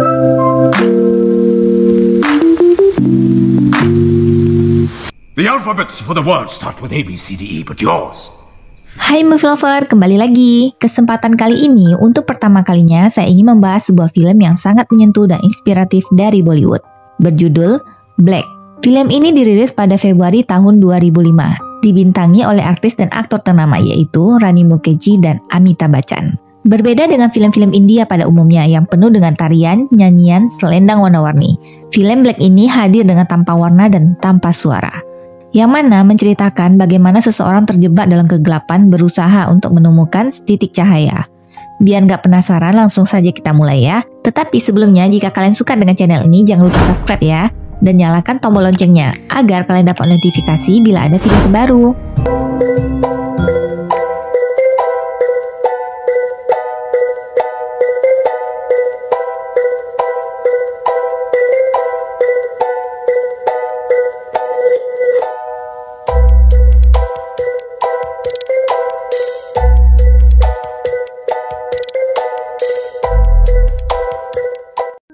The alphabets for the world start with A, B, C, D, E, but yours. Hai Movie Lover, kembali lagi. Kesempatan kali ini untuk pertama kalinya saya ingin membahas sebuah film yang sangat menyentuh dan inspiratif dari Bollywood. Berjudul Black. Film ini dirilis pada Februari tahun 2005. Dibintangi oleh artis dan aktor ternama yaitu Rani Mukherjee dan Amitabh Bachchan. Berbeda dengan film-film India pada umumnya yang penuh dengan tarian, nyanyian, selendang warna-warni, film Black ini hadir dengan tanpa warna dan tanpa suara. Yang mana menceritakan bagaimana seseorang terjebak dalam kegelapan berusaha untuk menemukan titik cahaya. Biar nggak penasaran, langsung saja kita mulai ya. Tetapi sebelumnya, jika kalian suka dengan channel ini, jangan lupa subscribe ya. Dan nyalakan tombol loncengnya, agar kalian dapat notifikasi bila ada video terbaru.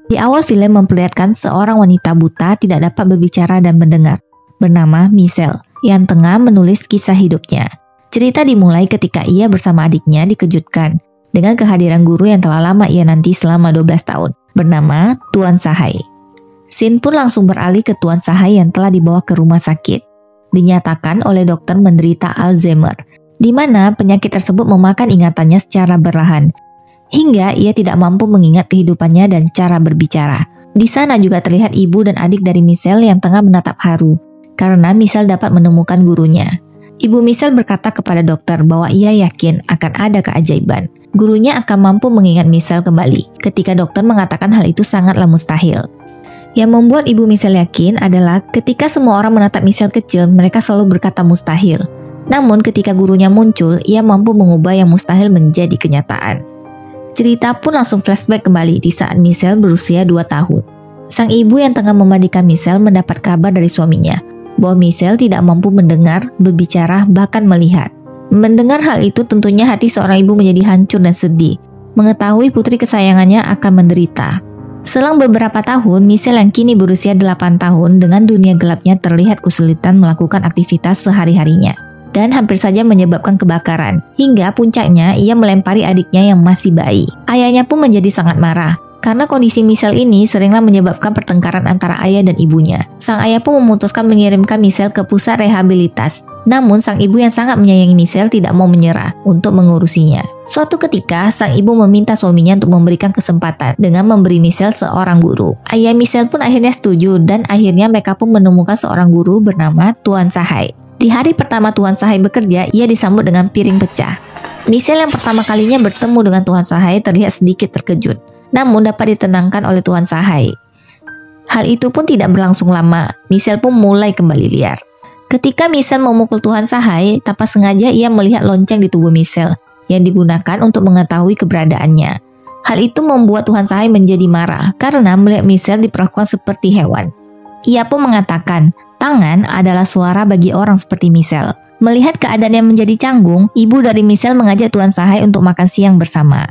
Di awal film memperlihatkan seorang wanita buta tidak dapat berbicara dan mendengar, bernama Michelle, yang tengah menulis kisah hidupnya. Cerita dimulai ketika ia bersama adiknya dikejutkan dengan kehadiran guru yang telah lama ia nanti selama 12 tahun, bernama Tuan Sahai. Scene pun langsung beralih ke Tuan Sahai yang telah dibawa ke rumah sakit. Dinyatakan oleh dokter menderita Alzheimer, di mana penyakit tersebut memakan ingatannya secara berlahan, hingga ia tidak mampu mengingat kehidupannya dan cara berbicara. Di sana juga terlihat ibu dan adik dari Michelle yang tengah menatap haru, karena Michelle dapat menemukan gurunya. Ibu Michelle berkata kepada dokter bahwa ia yakin akan ada keajaiban. Gurunya akan mampu mengingat Michelle kembali, ketika dokter mengatakan hal itu sangatlah mustahil. Yang membuat ibu Michelle yakin adalah ketika semua orang menatap Michelle kecil, mereka selalu berkata mustahil. Namun ketika gurunya muncul, ia mampu mengubah yang mustahil menjadi kenyataan. Cerita pun langsung flashback kembali di saat Michelle berusia 2 tahun. Sang ibu yang tengah memandikan Michelle mendapat kabar dari suaminya bahwa Michelle tidak mampu mendengar, berbicara, bahkan melihat. Mendengar hal itu tentunya hati seorang ibu menjadi hancur dan sedih, mengetahui putri kesayangannya akan menderita. Selang beberapa tahun, Michelle yang kini berusia 8 tahun dengan dunia gelapnya terlihat kesulitan melakukan aktivitas sehari-harinya, dan hampir saja menyebabkan kebakaran. Hingga puncaknya ia melempari adiknya yang masih bayi. Ayahnya pun menjadi sangat marah, karena kondisi Michelle ini seringlah menyebabkan pertengkaran antara ayah dan ibunya. Sang ayah pun memutuskan mengirimkan Michelle ke pusat rehabilitas. Namun sang ibu yang sangat menyayangi Michelle tidak mau menyerah untuk mengurusinya. Suatu ketika, sang ibu meminta suaminya untuk memberikan kesempatan dengan memberi Michelle seorang guru. Ayah Michelle pun akhirnya setuju dan akhirnya mereka pun menemukan seorang guru bernama Tuan Sahai. Di hari pertama Tuan Sahai bekerja, ia disambut dengan piring pecah. Michelle yang pertama kalinya bertemu dengan Tuan Sahai terlihat sedikit terkejut, namun dapat ditenangkan oleh Tuan Sahai. Hal itu pun tidak berlangsung lama, Michelle pun mulai kembali liar. Ketika Michelle memukul Tuan Sahai, tanpa sengaja ia melihat lonceng di tubuh Michelle yang digunakan untuk mengetahui keberadaannya. Hal itu membuat Tuan Sahai menjadi marah karena melihat Michelle diperlakukan seperti hewan. Ia pun mengatakan, tangan adalah suara bagi orang seperti Michelle. Melihat keadaan yang menjadi canggung, ibu dari Michelle mengajak Tuan Sahai untuk makan siang bersama.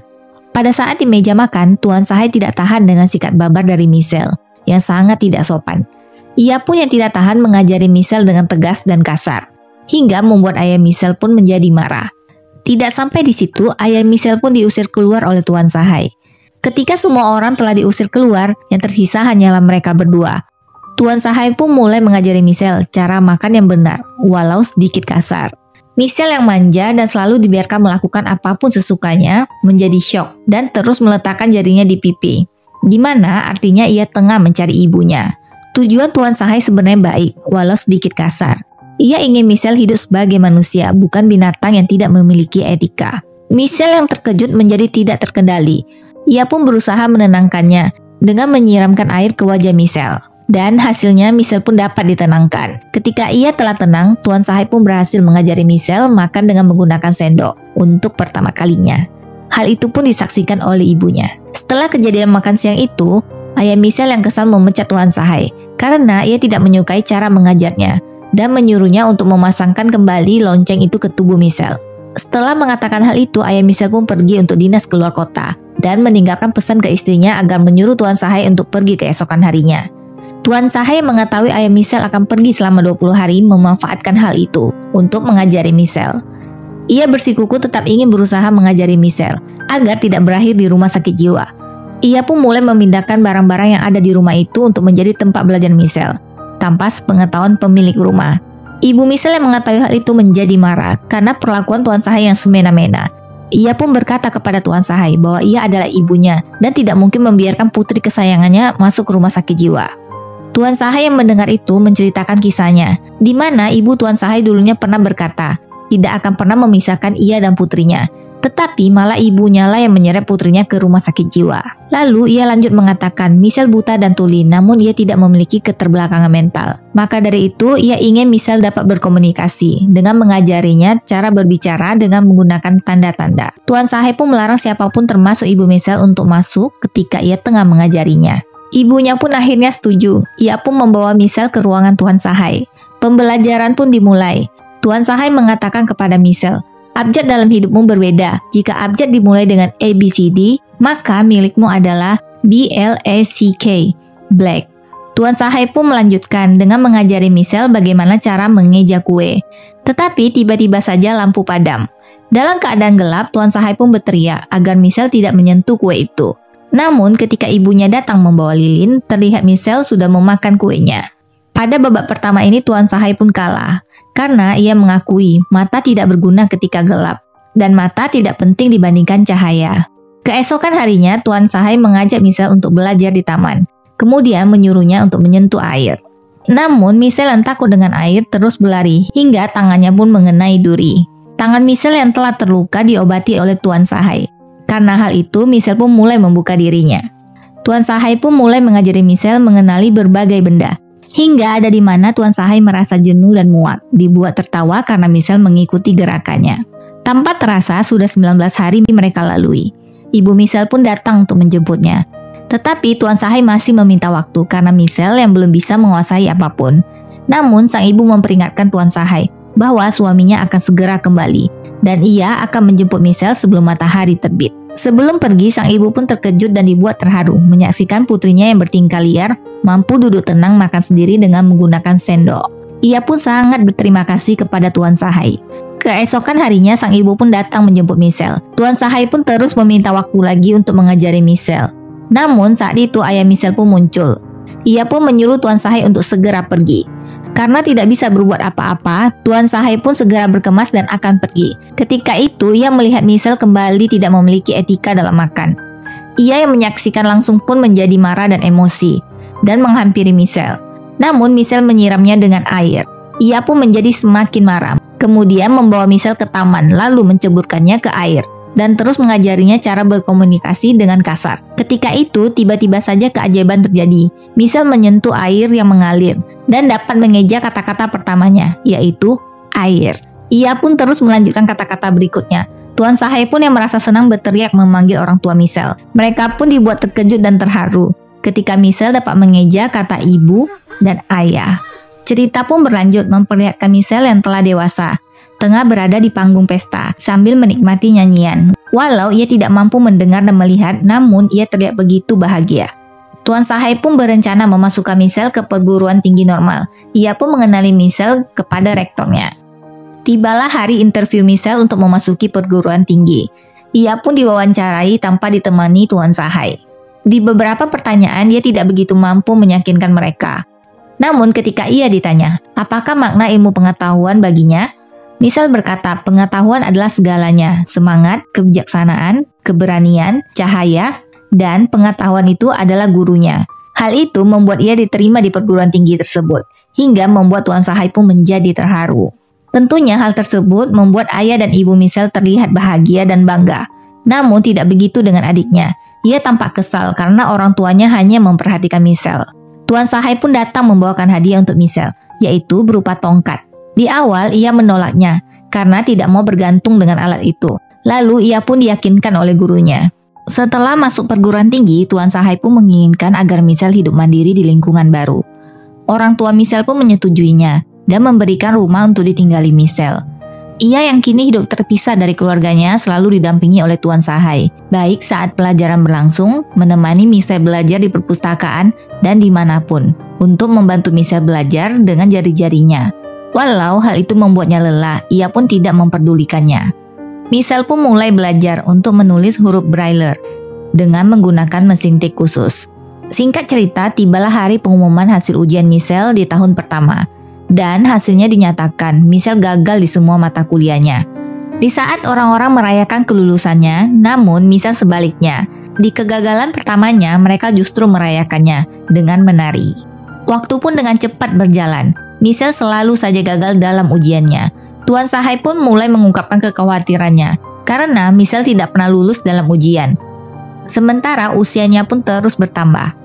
Pada saat di meja makan, Tuan Sahai tidak tahan dengan sikap babar dari Michelle yang sangat tidak sopan. Ia pun yang tidak tahan mengajari Michelle dengan tegas dan kasar, hingga membuat ayah Michelle pun menjadi marah. Tidak sampai di situ, ayah Michelle pun diusir keluar oleh Tuan Sahai. Ketika semua orang telah diusir keluar, yang tersisa hanyalah mereka berdua. Tuan Sahai pun mulai mengajari Michelle cara makan yang benar, walau sedikit kasar. Michelle yang manja dan selalu dibiarkan melakukan apapun sesukanya, menjadi syok dan terus meletakkan jarinya di pipi. Di mana artinya ia tengah mencari ibunya. Tujuan Tuan Sahai sebenarnya baik, walau sedikit kasar. Ia ingin Michelle hidup sebagai manusia, bukan binatang yang tidak memiliki etika. Michelle yang terkejut menjadi tidak terkendali. Ia pun berusaha menenangkannya dengan menyiramkan air ke wajah Michelle. Dan hasilnya Michelle pun dapat ditenangkan. Ketika ia telah tenang, Tuan Sahai pun berhasil mengajari Michelle makan dengan menggunakan sendok untuk pertama kalinya. Hal itu pun disaksikan oleh ibunya. Setelah kejadian makan siang itu, ayah Michelle yang kesal memecat Tuan Sahai karena ia tidak menyukai cara mengajarnya dan menyuruhnya untuk memasangkan kembali lonceng itu ke tubuh Michelle. Setelah mengatakan hal itu, ayah Michelle pun pergi untuk dinas keluar kota dan meninggalkan pesan ke istrinya agar menyuruh Tuan Sahai untuk pergi keesokan harinya. Tuan Sahai mengetahui ayah Michelle akan pergi selama 20 hari memanfaatkan hal itu untuk mengajari Michelle. Ia bersikukuh tetap ingin berusaha mengajari Michelle agar tidak berakhir di rumah sakit jiwa. Ia pun mulai memindahkan barang-barang yang ada di rumah itu untuk menjadi tempat belajar Michelle, tanpa sepengetahuan pemilik rumah. Ibu Michelle yang mengetahui hal itu menjadi marah karena perlakuan Tuan Sahai yang semena-mena. Ia pun berkata kepada Tuan Sahai bahwa ia adalah ibunya dan tidak mungkin membiarkan putri kesayangannya masuk ke rumah sakit jiwa. Tuan Sahai yang mendengar itu menceritakan kisahnya, di mana ibu Tuan Sahai dulunya pernah berkata, tidak akan pernah memisahkan ia dan putrinya. Tetapi malah ibunya lah yang menyeret putrinya ke rumah sakit jiwa. Lalu ia lanjut mengatakan Michelle buta dan tuli, namun ia tidak memiliki keterbelakangan mental. Maka dari itu ia ingin Michelle dapat berkomunikasi dengan mengajarinya cara berbicara dengan menggunakan tanda-tanda. Tuan Sahai pun melarang siapapun termasuk ibu Michelle untuk masuk ketika ia tengah mengajarinya. Ibunya pun akhirnya setuju. Ia pun membawa Michelle ke ruangan Tuan Sahai. Pembelajaran pun dimulai. Tuan Sahai mengatakan kepada Michelle, abjad dalam hidupmu berbeda. Jika abjad dimulai dengan ABCD, maka milikmu adalah BLACK, Black. Tuan Sahai pun melanjutkan dengan mengajari Michelle bagaimana cara mengeja kue. Tetapi tiba-tiba saja lampu padam. Dalam keadaan gelap, Tuan Sahai pun berteriak agar Michelle tidak menyentuh kue itu. Namun ketika ibunya datang membawa lilin, terlihat Michelle sudah memakan kuenya. Pada babak pertama ini Tuan Sahai pun kalah. Karena ia mengakui mata tidak berguna ketika gelap, dan mata tidak penting dibandingkan cahaya. Keesokan harinya, Tuan Sahai mengajak Michelle untuk belajar di taman, kemudian menyuruhnya untuk menyentuh air. Namun, Michelle yang takut dengan air terus berlari, hingga tangannya pun mengenai duri. Tangan Michelle yang telah terluka diobati oleh Tuan Sahai. Karena hal itu, Michelle pun mulai membuka dirinya. Tuan Sahai pun mulai mengajari Michelle mengenali berbagai benda. Hingga ada di mana Tuan Sahai merasa jenuh dan muak, dibuat tertawa karena Michelle mengikuti gerakannya. Tanpa terasa sudah 19 hari mereka lalui. Ibu Michelle pun datang untuk menjemputnya. Tetapi Tuan Sahai masih meminta waktu karena Michelle yang belum bisa menguasai apapun. Namun sang ibu memperingatkan Tuan Sahai bahwa suaminya akan segera kembali dan ia akan menjemput Michelle sebelum matahari terbit. Sebelum pergi, sang ibu pun terkejut dan dibuat terharu menyaksikan putrinya yang bertingkah liar mampu duduk tenang makan sendiri dengan menggunakan sendok. Ia pun sangat berterima kasih kepada Tuan Sahai. Keesokan harinya, sang ibu pun datang menjemput Michelle. Tuan Sahai pun terus meminta waktu lagi untuk mengajari Michelle. Namun saat itu ayah Michelle pun muncul. Ia pun menyuruh Tuan Sahai untuk segera pergi. Karena tidak bisa berbuat apa-apa, Tuan Sahai pun segera berkemas dan akan pergi. Ketika itu, ia melihat Michelle kembali tidak memiliki etika dalam makan. Ia yang menyaksikan langsung pun menjadi marah dan emosi, dan menghampiri Michelle. Namun Michelle menyiramnya dengan air. Ia pun menjadi semakin marah. Kemudian membawa Michelle ke taman, lalu menceburkannya ke air, dan terus mengajarinya cara berkomunikasi dengan kasar. Ketika itu, tiba-tiba saja keajaiban terjadi. Michelle menyentuh air yang mengalir dan dapat mengeja kata-kata pertamanya, yaitu air. Ia pun terus melanjutkan kata-kata berikutnya. Tuan Sahai pun yang merasa senang berteriak memanggil orang tua Michelle. Mereka pun dibuat terkejut dan terharu ketika Michelle dapat mengeja kata ibu dan ayah. Cerita pun berlanjut memperlihatkan Michelle yang telah dewasa, tengah berada di panggung pesta sambil menikmati nyanyian. Walau ia tidak mampu mendengar dan melihat, namun ia terlihat begitu bahagia. Tuan Sahai pun berencana memasukkan Michelle ke perguruan tinggi normal. Ia pun mengenali Michelle kepada rektornya. Tibalah hari interview Michelle untuk memasuki perguruan tinggi. Ia pun diwawancarai tanpa ditemani Tuan Sahai. Di beberapa pertanyaan dia tidak begitu mampu meyakinkan mereka. Namun ketika ia ditanya, apakah makna ilmu pengetahuan baginya? Michelle berkata, pengetahuan adalah segalanya, semangat, kebijaksanaan, keberanian, cahaya, dan pengetahuan itu adalah gurunya. Hal itu membuat ia diterima di perguruan tinggi tersebut, hingga membuat Tuan Sahai pun menjadi terharu. Tentunya hal tersebut membuat ayah dan ibu Michelle terlihat bahagia dan bangga. Namun tidak begitu dengan adiknya. Ia tampak kesal karena orang tuanya hanya memperhatikan Michelle. Tuan Sahai pun datang membawakan hadiah untuk Michelle, yaitu berupa tongkat. Di awal ia menolaknya karena tidak mau bergantung dengan alat itu. Lalu ia pun diyakinkan oleh gurunya. Setelah masuk perguruan tinggi, Tuan Sahai pun menginginkan agar Michelle hidup mandiri di lingkungan baru. Orang tua Michelle pun menyetujuinya dan memberikan rumah untuk ditinggali Michelle. Ia yang kini hidup terpisah dari keluarganya selalu didampingi oleh Tuan Sahai, baik saat pelajaran berlangsung, menemani Michelle belajar di perpustakaan, dan dimanapun, untuk membantu Michelle belajar dengan jari-jarinya. Walau hal itu membuatnya lelah, ia pun tidak memperdulikannya. Michelle pun mulai belajar untuk menulis huruf Braille dengan menggunakan mesin tik khusus. Singkat cerita, tibalah hari pengumuman hasil ujian Michelle di tahun pertama. Dan hasilnya dinyatakan Michelle gagal di semua mata kuliahnya. Di saat orang-orang merayakan kelulusannya, namun Michelle sebaliknya. Di kegagalan pertamanya, mereka justru merayakannya dengan menari. Waktu pun dengan cepat berjalan. Michelle selalu saja gagal dalam ujiannya. Tuan Sahai pun mulai mengungkapkan kekhawatirannya karena Michelle tidak pernah lulus dalam ujian. Sementara usianya pun terus bertambah.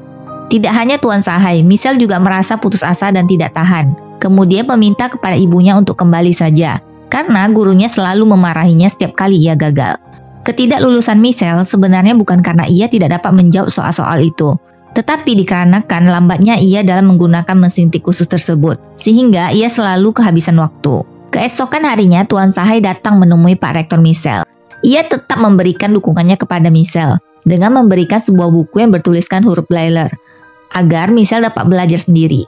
Tidak hanya Tuan Sahai, Michelle juga merasa putus asa dan tidak tahan. Kemudian meminta kepada ibunya untuk kembali saja, karena gurunya selalu memarahinya setiap kali ia gagal. Ketidaklulusan Michelle sebenarnya bukan karena ia tidak dapat menjawab soal-soal itu, tetapi dikarenakan lambatnya ia dalam menggunakan mesin tik khusus tersebut, sehingga ia selalu kehabisan waktu. Keesokan harinya, Tuan Sahai datang menemui Pak Rektor Michelle. Ia tetap memberikan dukungannya kepada Michelle, dengan memberikan sebuah buku yang bertuliskan huruf Braille, agar Michelle dapat belajar sendiri.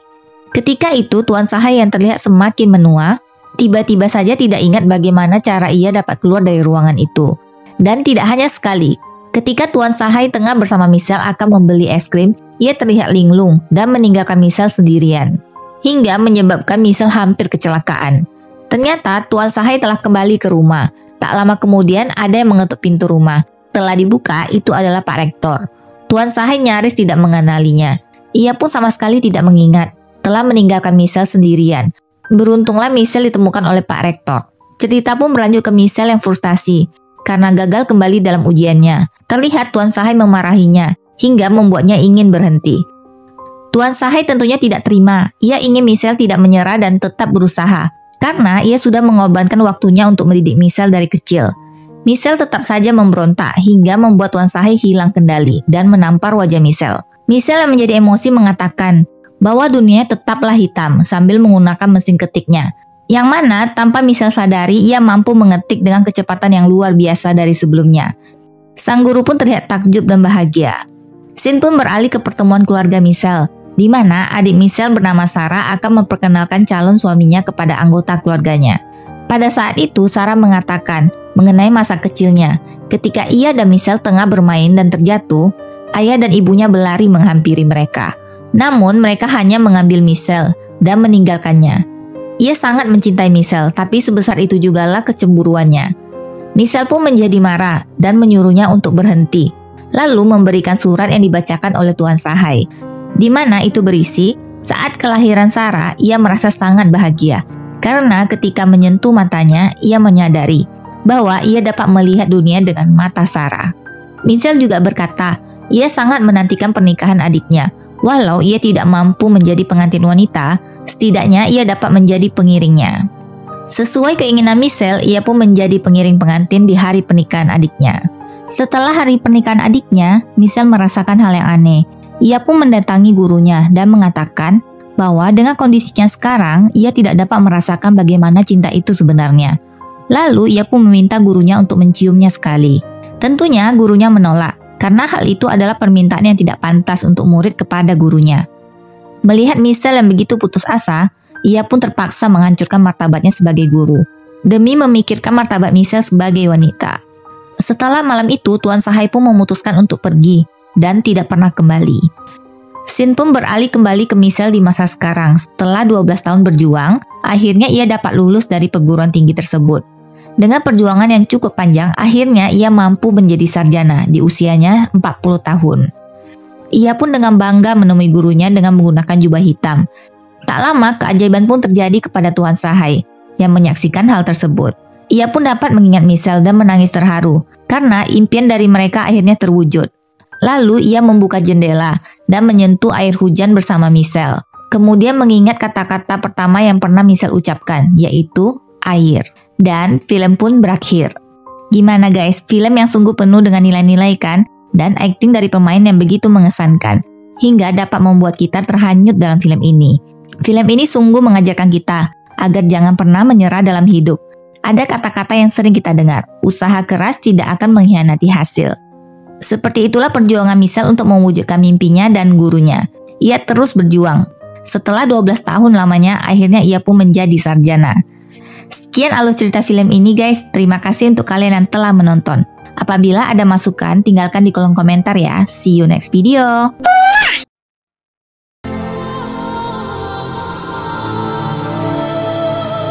Ketika itu, Tuan Sahai yang terlihat semakin menua, tiba-tiba saja tidak ingat bagaimana cara ia dapat keluar dari ruangan itu. Dan tidak hanya sekali, ketika Tuan Sahai tengah bersama Michelle akan membeli es krim, ia terlihat linglung dan meninggalkan Michelle sendirian. Hingga menyebabkan Michelle hampir kecelakaan. Ternyata Tuan Sahai telah kembali ke rumah. Tak lama kemudian ada yang mengetuk pintu rumah. Setelah dibuka, itu adalah Pak Rektor. Tuan Sahai nyaris tidak mengenalinya. Ia pun sama sekali tidak mengingat telah meninggalkan Michelle sendirian. Beruntunglah Michelle ditemukan oleh Pak Rektor. Cerita pun berlanjut ke Michelle yang frustasi karena gagal kembali dalam ujiannya. Terlihat Tuan Sahai memarahinya hingga membuatnya ingin berhenti. Tuan Sahai tentunya tidak terima. Ia ingin Michelle tidak menyerah dan tetap berusaha karena ia sudah mengorbankan waktunya untuk mendidik Michelle dari kecil. Michelle tetap saja memberontak hingga membuat Tuan Sahai hilang kendali dan menampar wajah Michelle. Michelle yang menjadi emosi mengatakan bahwa dunia tetaplah hitam sambil menggunakan mesin ketiknya. Yang mana tanpa Michelle sadari ia mampu mengetik dengan kecepatan yang luar biasa dari sebelumnya. Sang guru pun terlihat takjub dan bahagia. Scene pun beralih ke pertemuan keluarga Michelle, di mana adik Michelle bernama Sarah akan memperkenalkan calon suaminya kepada anggota keluarganya. Pada saat itu Sarah mengatakan mengenai masa kecilnya. Ketika ia dan Michelle tengah bermain dan terjatuh, ayah dan ibunya berlari menghampiri mereka. Namun mereka hanya mengambil Michelle dan meninggalkannya. Ia sangat mencintai Michelle, tapi sebesar itu jugalah kecemburuannya. Michelle pun menjadi marah dan menyuruhnya untuk berhenti, lalu memberikan surat yang dibacakan oleh Tuan Sahai, di mana itu berisi, saat kelahiran Sarah, ia merasa sangat bahagia, karena ketika menyentuh matanya, ia menyadari bahwa ia dapat melihat dunia dengan mata Sarah. Michelle juga berkata, ia sangat menantikan pernikahan adiknya. Walau ia tidak mampu menjadi pengantin wanita, setidaknya ia dapat menjadi pengiringnya. Sesuai keinginan Michelle, ia pun menjadi pengiring pengantin di hari pernikahan adiknya. Setelah hari pernikahan adiknya, Michelle merasakan hal yang aneh. Ia pun mendatangi gurunya dan mengatakan bahwa dengan kondisinya sekarang, ia tidak dapat merasakan bagaimana cinta itu sebenarnya. Lalu ia pun meminta gurunya untuk menciumnya sekali. Tentunya gurunya menolak, karena hal itu adalah permintaan yang tidak pantas untuk murid kepada gurunya. Melihat Michelle yang begitu putus asa, ia pun terpaksa menghancurkan martabatnya sebagai guru, demi memikirkan martabat Michelle sebagai wanita. Setelah malam itu, Tuan Sahai pun memutuskan untuk pergi, dan tidak pernah kembali. Scene pun beralih kembali ke Michelle di masa sekarang. Setelah 12 tahun berjuang, akhirnya ia dapat lulus dari perguruan tinggi tersebut. Dengan perjuangan yang cukup panjang, akhirnya ia mampu menjadi sarjana di usianya 40 tahun. Ia pun dengan bangga menemui gurunya dengan menggunakan jubah hitam. Tak lama, keajaiban pun terjadi kepada Tuan Sahai yang menyaksikan hal tersebut. Ia pun dapat mengingat Michelle dan menangis terharu, karena impian dari mereka akhirnya terwujud. Lalu ia membuka jendela dan menyentuh air hujan bersama Michelle. Kemudian mengingat kata-kata pertama yang pernah Michelle ucapkan, yaitu air. Dan film pun berakhir. Gimana guys, film yang sungguh penuh dengan nilai-nilai kan? Dan akting dari pemain yang begitu mengesankan, hingga dapat membuat kita terhanyut dalam film ini. Film ini sungguh mengajarkan kita agar jangan pernah menyerah dalam hidup, Ada kata-kata yang sering kita dengar, usaha keras tidak akan mengkhianati hasil. Seperti itulah perjuangan Michelle untuk mewujudkan mimpinya dan gurunya. Ia terus berjuang. Setelah 12 tahun lamanya, akhirnya ia pun menjadi sarjana. Sekian alur cerita film ini guys, terima kasih untuk kalian yang telah menonton. Apabila ada masukan, tinggalkan di kolom komentar ya. See you next video.